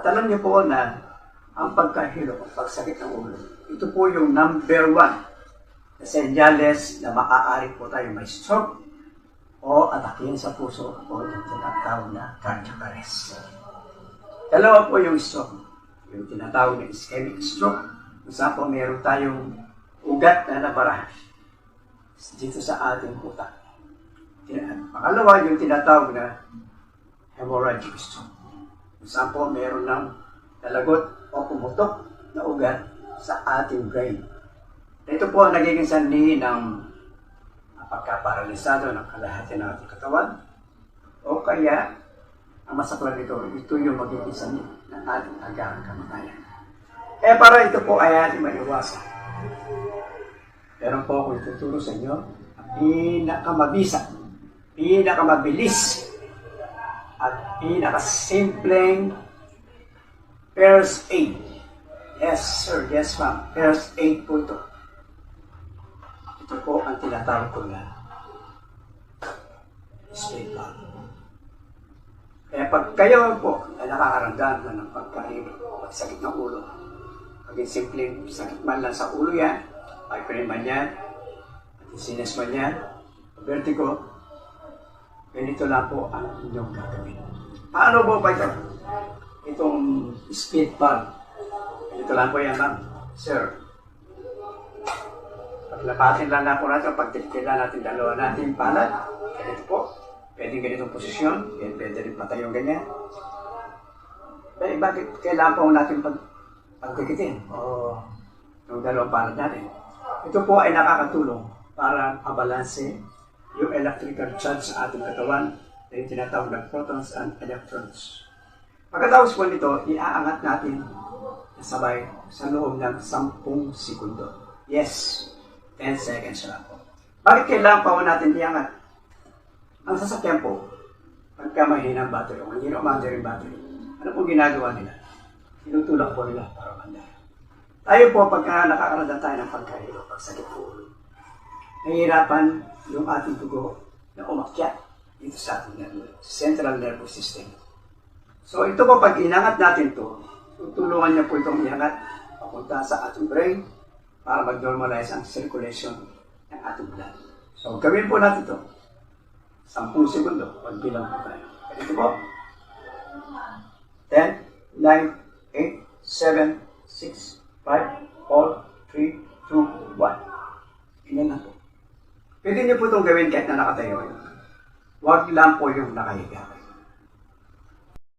At alam niyo po na ang pagkahilo, pagsakit ng ulo, ito po yung number 1 na senyales na maaari po tayo may stroke o atakin sa puso o yung tinatawag na cardiac arrest. Dalawa po yung stroke. Yung tinatawag na ischemic stroke, kung saan po meron tayong ugat na nabara dito sa ating utak. Pangalawa, yung tinatawag na hemorrhagic stroke, kung saan po meron ng nalagot o pumutok na ugat sa ating brain. Ito po ang nagiging sanhi ng pagkaparalisado ng kalahati ng ating katawan o kaya ang masaklan nito, ito yung magiging sanhi ng ating hanggang kamatayan. Kaya para ito po ay ating maiwasan. Meron po akong ituturo sa inyo ang pinakamabisa, pinakamabilis at pinakasimpleng first aid. Yes, sir. Yes, ma'am. First aid po ito. Ito po ang tinatawag ko na split blood. Kaya pag kayo po ay nakakaramdam na ng pagsakit ng ulo, maging simpleng sakit man lang sa ulo yan, migraine man yan, sinus man yan, vertigo, ganito lang po ang inyong gagawin. Paano po ba ito? Itong split valve. Ito lang po yan, ma'am. Sir. Paglapatin lang na po natin, pagtikilan natin dalawa natin palad. Ganito po. Pwede ganitong posisyon. Pwede rin patayong ganyan. Eh, bakit kailangan po natin pagtikitin? O yung dalawang palad natin. Ito po ay nakakatulong para mabalanse yung electrical charge sa ating katawan na yung tinatawag na protons and electrons. Pagkatapos po nito, iaangat natin sabay sa loob ng 10 segundo. Yes, 10 seconds lang po. Bakit kailangan pa natin iangat? Ang sasakyan po, pagka mahina ang battery o mahina ang battery, ano po ginagawa nila? Tinutulak po nila para manda. Tayo po, pagka nakakaramdam tayo ng pagkahilo, pagsakit po, nahihirapan yung ating dugo na umakyat dito sa ating central nervous system. So ito po, pag inangat natin ito, tutulungan niya po itong iangat papunta sa ating brain para mag-normalize ang circulation ng ating blood. So gawin po natin ito. 10 segundo, pagbilang po tayo. Ito po. 10, 9, 8, 7, 6, 5, 4, 3, 2, 1. Ganyan lang po. Pwede niyo po itong gawin kahit na nakatayo kayo. Huwag lang po yung nakahiga kayo.